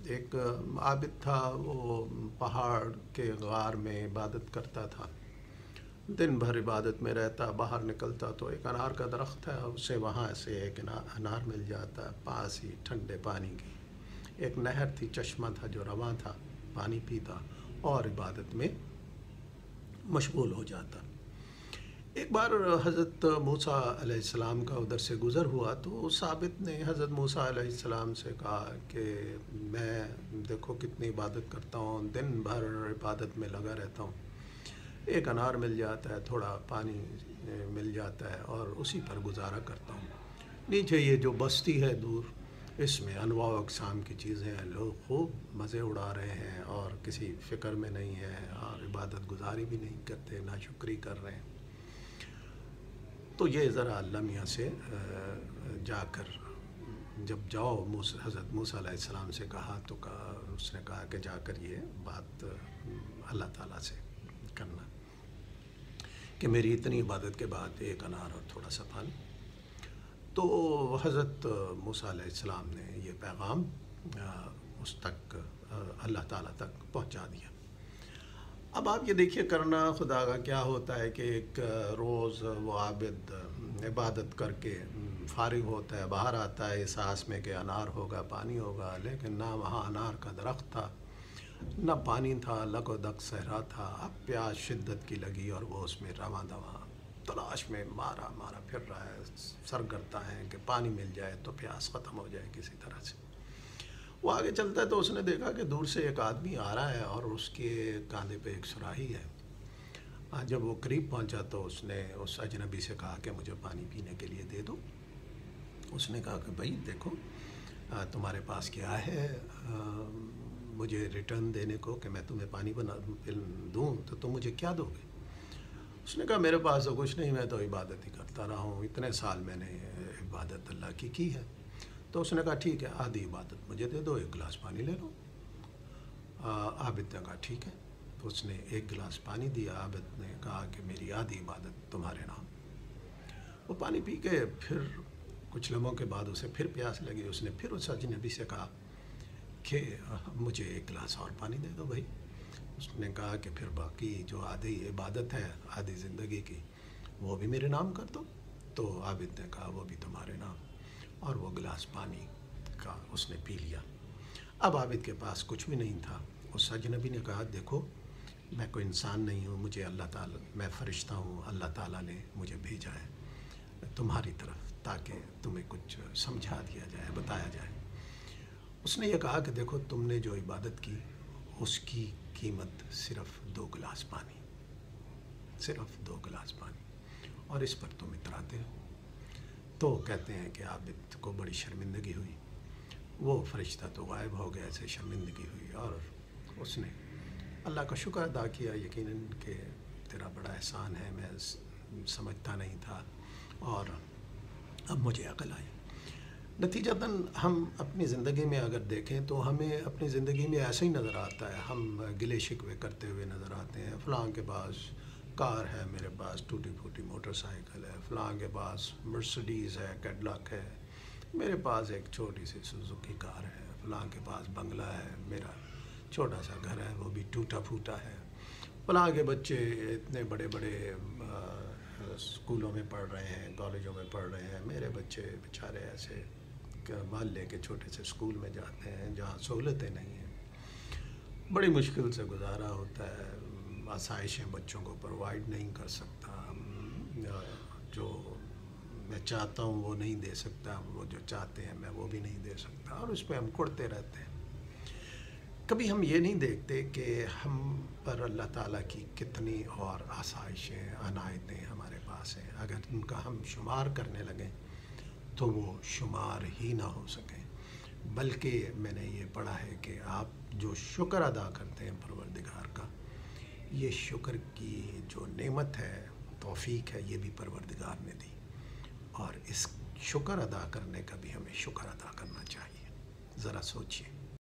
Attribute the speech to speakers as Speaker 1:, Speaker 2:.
Speaker 1: ایک عابد تھا، وہ پہاڑ کے غار میں عبادت کرتا تھا، دن بھر عبادت میں رہتا، باہر نکلتا تو ایک انار کا درخت ہے، اسے وہاں سے ایک انار مل جاتا، پاس ہی ٹھنڈے پانی کی ایک نہر تھی، چشمہ تھا جو رواں تھا، پانی پیتا اور عبادت میں مشغول ہو جاتا۔ ایک بار حضرت موسیٰ علیہ السلام کا ادھر سے گزر ہوا تو اس عابد نے حضرت موسیٰ علیہ السلام سے کہا کہ میں دیکھو کتنی عبادت کرتا ہوں، دن بھر عبادت میں لگا رہتا ہوں، ایک انار مل جاتا ہے، تھوڑا پانی مل جاتا ہے اور اسی پر گزارا کرتا ہوں، نیچے یہ جو بستی ہے دور، اس میں انواع و اقسام کی چیزیں ہیں، لوگ خوب مزے اڑا رہے ہیں اور کسی فکر میں نہیں ہیں اور عبادت گزاری بھی نہیں کرتے، ناشکری کر رہے ہیں۔ تو یہ ذرا اللہ میاں سے جا کر جب جاؤ، حضرت موسیٰ علیہ السلام سے کہا تو اس نے کہا کہ جا کر یہ بات اللہ تعالیٰ سے کرنا کہ میری اتنی عبادت کے بعد ایک انار اور تھوڑا سا پانی۔ تو حضرت موسیٰ علیہ السلام نے یہ پیغام اس تک اللہ تعالیٰ تک پہنچا دیا۔ اب آپ یہ دیکھیے کرنا خدا کا کیا ہوتا ہے کہ ایک روز وہ عابد عبادت کر کے فارغ ہوتا ہے، باہر آتا ہے اس آس میں کہ انار ہوگا، پانی ہوگا، لیکن نہ وہاں انار کا درخت تھا، نہ پانی تھا، لگ و دگ صحرا تھا۔ اب پیاس شدت کی لگی اور وہ اس میں رواں دواں تلاش میں مارا پھر رہا ہے، سرگرداں ہے کہ پانی مل جائے تو پیاس ختم ہو جائے کسی طرح سے۔ وہ آگے چلتا ہے تو اس نے دیکھا کہ دور سے ایک آدمی آ رہا ہے اور اس کے کاندھے پہ ایک سراہی ہے۔ جب وہ قریب پہنچا تو اس نے اس اجنبی سے کہا کہ مجھے پانی پینے کے لیے دے دو۔ اس نے کہا کہ بھائی دیکھو تمہارے پاس کیا ہے مجھے ریٹرن دینے کو کہ میں تمہیں پانی دوں تو تم مجھے کیا دو گے؟ اس نے کہا میرے پاس تو کچھ نہیں، میں تو عبادت ہی کرتا رہا ہوں، اتنے سال میں نے عبادت اللہ کی ہے۔ تو اس نے کہا ٹھیک ہے، آدھی عبادت مجھے دے دو، ایک گلاس پانی لے لو۔ عابد نے کہا ٹھیک ہے، تو اس نے ایک گلاس پانی دیا۔ عابد نے کہا کہ میری آدھی عبادت تمہارے نام۔ وہ پانی پی کے پھر کچھ لمحوں کے بعد اسے پھر پیاس لگی، اس نے پھر اس اجنبی سے کہا کہ مجھے ایک گلاس اور پانی دے دو بھائی۔ اس نے کہا کہ پھر باقی جو آدھی عبادت ہے آدھی زندگی کی وہ بھی میرے نام کر دو۔ تو عابد نے کہا وہ بھی تمہارے نام، اور وہ گلاس پانی کا اس نے پی لیا۔ اب عابد کے پاس کچھ بھی نہیں تھا۔ اس اجنبی نے کہا دیکھو میں کوئی انسان نہیں ہوں، مجھے اللہ تعالیٰ، میں فرشتہ ہوں، اللہ تعالیٰ نے مجھے بھیجا ہے تمہاری طرف تاکہ تمہیں کچھ سمجھا دیا جائے، بتایا جائے۔ اس نے یہ کہا کہ دیکھو تم نے جو عبادت کی اس کی قیمت صرف 2 گلاس پانی، صرف 2 گلاس پانی، اور اس پر تم اتراتے ہو۔ تو کہتے ہیں کہ عابد کو بڑی شرمندگی ہوئی، وہ فرشتہ تو غائب ہو گیا، ایسے شرمندگی ہوئی، اور اس نے اللہ کا شکر ادا کیا یقیناً کہ تیرا بڑا احسان ہے، میں سمجھتا نہیں تھا اور اب مجھے عقل آئی۔ نتیجتاً ہم اپنی زندگی میں اگر دیکھیں تو ہمیں اپنی زندگی میں ایسا ہی نظر آتا ہے، ہم گلے شکوے کرتے ہوئے نظر آتے ہیں، فلاں کے پاس کار ہے، میرے پاس ٹوٹی پھوٹی موٹر سائیکل ہے، فلاں کے پاس مرسڈیز ہے، کیڈلاک ہے، میرے پاس ایک چھوٹی سی سوزوکی کار ہے، فلاں کے پاس بنگلہ ہے، میرا چھوٹا سا گھر ہے وہ بھی ٹوٹا پھوٹا ہے، فلاں کے بچے اتنے بڑے بڑے اسکولوں میں پڑھ رہے ہیں، کالجوں میں پڑھ رہے ہیں، میرے بچے بیچارے ایسے محلے کے چھوٹے سے اسکول میں جاتے ہیں جہاں سہولتیں نہیں ہیں، بڑی مشکل سے گزارا ہوتا ہے، آسائشیں بچوں کو پرووائڈ نہیں کر سکتا، جو میں چاہتا ہوں وہ نہیں دے سکتا، وہ جو چاہتے ہیں میں وہ بھی نہیں دے سکتا، اور اس پہ ہم کڑتے رہتے ہیں۔ کبھی ہم یہ نہیں دیکھتے کہ ہم پر اللہ تعالیٰ کی کتنی اور آسائشیں، عنایتیں ہمارے پاس ہیں، اگر ان کا ہم شمار کرنے لگیں تو وہ شمار ہی نہ ہو سکیں۔ بلکہ میں نے یہ پڑھا ہے کہ آپ جو شکر ادا کرتے ہیں پروردگار کا، یہ شکر کی جو نعمت ہے، توفیق ہے، یہ بھی پروردگار نے دی، اور اس شکر ادا کرنے کا بھی ہمیں شکر ادا کرنا چاہیے۔ ذرا سوچیے۔